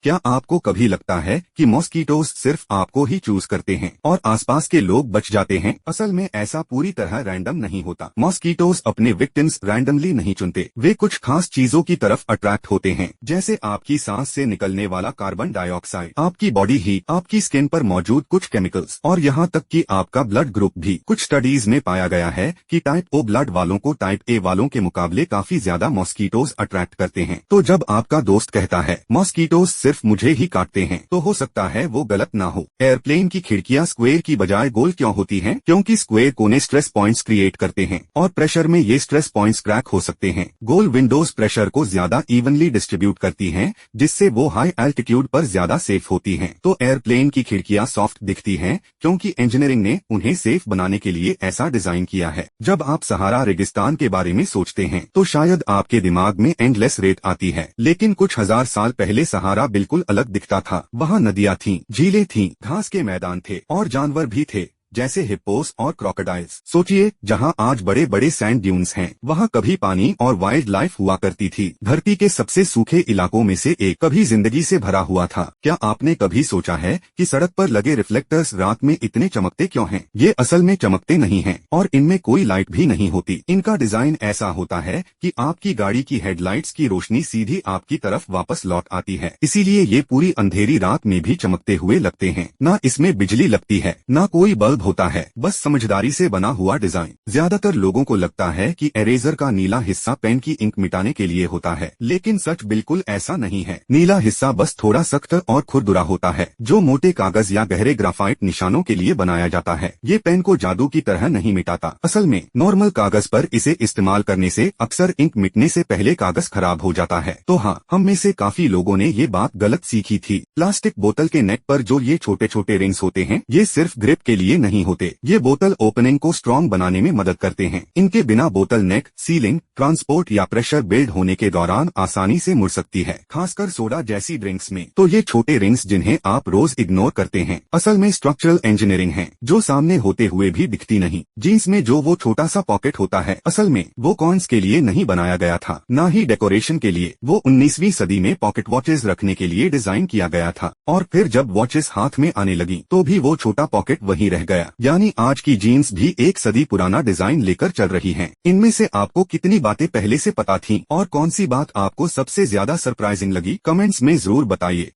क्या आपको कभी लगता है कि मॉस्किटोज सिर्फ आपको ही चूज करते हैं और आसपास के लोग बच जाते हैं? असल में ऐसा पूरी तरह रैंडम नहीं होता। मॉस्किटोज अपने विक्टिम्स रैंडमली नहीं चुनते, वे कुछ खास चीजों की तरफ अट्रैक्ट होते हैं, जैसे आपकी सांस से निकलने वाला कार्बन डाइऑक्साइड, आपकी बॉडी हीट, आपकी स्किन पर मौजूद कुछ केमिकल्स और यहाँ तक कि आपका ब्लड ग्रुप भी। कुछ स्टडीज में पाया गया है कि टाइप ओ ब्लड वालों को टाइप ए वालों के मुकाबले काफी ज्यादा मॉस्किटोज अट्रैक्ट करते हैं। तो जब आपका दोस्त कहता है मॉस्किटोज सिर्फ मुझे ही काटते हैं, तो हो सकता है वो गलत ना हो। एयरप्लेन की खिड़कियां स्क्वायर की बजाय गोल क्यों होती हैं? क्योंकि स्क्वायर कोने स्ट्रेस पॉइंट्स क्रिएट करते हैं और प्रेशर में ये स्ट्रेस पॉइंट्स क्रैक हो सकते हैं। गोल विंडोज प्रेशर को ज्यादा इवनली डिस्ट्रीब्यूट करती हैं, जिससे वो हाई एल्टीट्यूड पर ज्यादा सेफ होती हैं। तो एयरप्लेन की खिड़कियां सॉफ्ट दिखती हैं क्योंकि इंजीनियरिंग ने उन्हें सेफ बनाने के लिए ऐसा डिजाइन किया है। जब आप सहारा रेगिस्तान के बारे में सोचते हैं तो शायद आपके दिमाग में एंडलेस रेत आती है, लेकिन कुछ हजार साल पहले सहारा बिल्कुल अलग दिखता था। वहाँ नदियाँ थीं, झीलें थीं, घास के मैदान थे और जानवर भी थे, जैसे हिप्पोस और क्रोकोडाइल्स। सोचिए, जहाँ आज बड़े बड़े सैंड ड्यून्स हैं, वहाँ कभी पानी और वाइल्ड लाइफ हुआ करती थी। धरती के सबसे सूखे इलाकों में से एक कभी जिंदगी से भरा हुआ था। क्या आपने कभी सोचा है कि सड़क पर लगे रिफ्लेक्टर्स रात में इतने चमकते क्यों हैं? ये असल में चमकते नहीं हैं और इनमें कोई लाइट भी नहीं होती। इनका डिजाइन ऐसा होता है कि आपकी गाड़ी की हेडलाइट्स की रोशनी सीधी आपकी तरफ वापस लौट आती है, इसीलिए ये पूरी अंधेरी रात में भी चमकते हुए लगते हैं। न इसमें बिजली लगती है, न कोई बल्ब होता है, बस समझदारी से बना हुआ डिजाइन। ज्यादातर लोगों को लगता है कि इरेजर का नीला हिस्सा पेन की इंक मिटाने के लिए होता है, लेकिन सच बिल्कुल ऐसा नहीं है। नीला हिस्सा बस थोड़ा सख्त और खुरदुरा होता है, जो मोटे कागज या गहरे ग्राफाइट निशानों के लिए बनाया जाता है। ये पेन को जादू की तरह नहीं मिटाता। असल में नॉर्मल कागज पर इसे इस्तेमाल करने से अक्सर इंक मिटने से पहले कागज खराब हो जाता है। तो हाँ, हम में से काफी लोगों ने ये बात गलत सीखी थी। प्लास्टिक बोतल के नेक पर जो ये छोटे छोटे रिंग्स होते हैं, ये सिर्फ ग्रिप के लिए नहीं होते, ये बोतल ओपनिंग को स्ट्रॉन्ग बनाने में मदद करते हैं। इनके बिना बोतल नेक, सीलिंग, ट्रांसपोर्ट या प्रेशर बिल्ड होने के दौरान आसानी से मुड़ सकती है, खासकर सोडा जैसी ड्रिंक्स में। तो ये छोटे रिंग्स जिन्हें आप रोज इग्नोर करते हैं, असल में स्ट्रक्चरल इंजीनियरिंग है, जो सामने होते हुए भी दिखती नहीं। जीन्स में जो वो छोटा सा पॉकेट होता है, असल में वो कॉइन्स के लिए नहीं बनाया गया था, न ही डेकोरेशन के लिए। वो 19वीं सदी में पॉकेट वॉचेस रखने के लिए डिजाइन किया गया था, और फिर जब वॉचेस हाथ में आने लगी तो भी वो छोटा पॉकेट वहीं रह गया। यानी आज की जीन्स भी एक सदी पुराना डिजाइन लेकर चल रही हैं। इनमें से आपको कितनी बातें पहले से पता थीं और कौन सी बात आपको सबसे ज्यादा सरप्राइजिंग लगी? कमेंट्स में जरूर बताइए।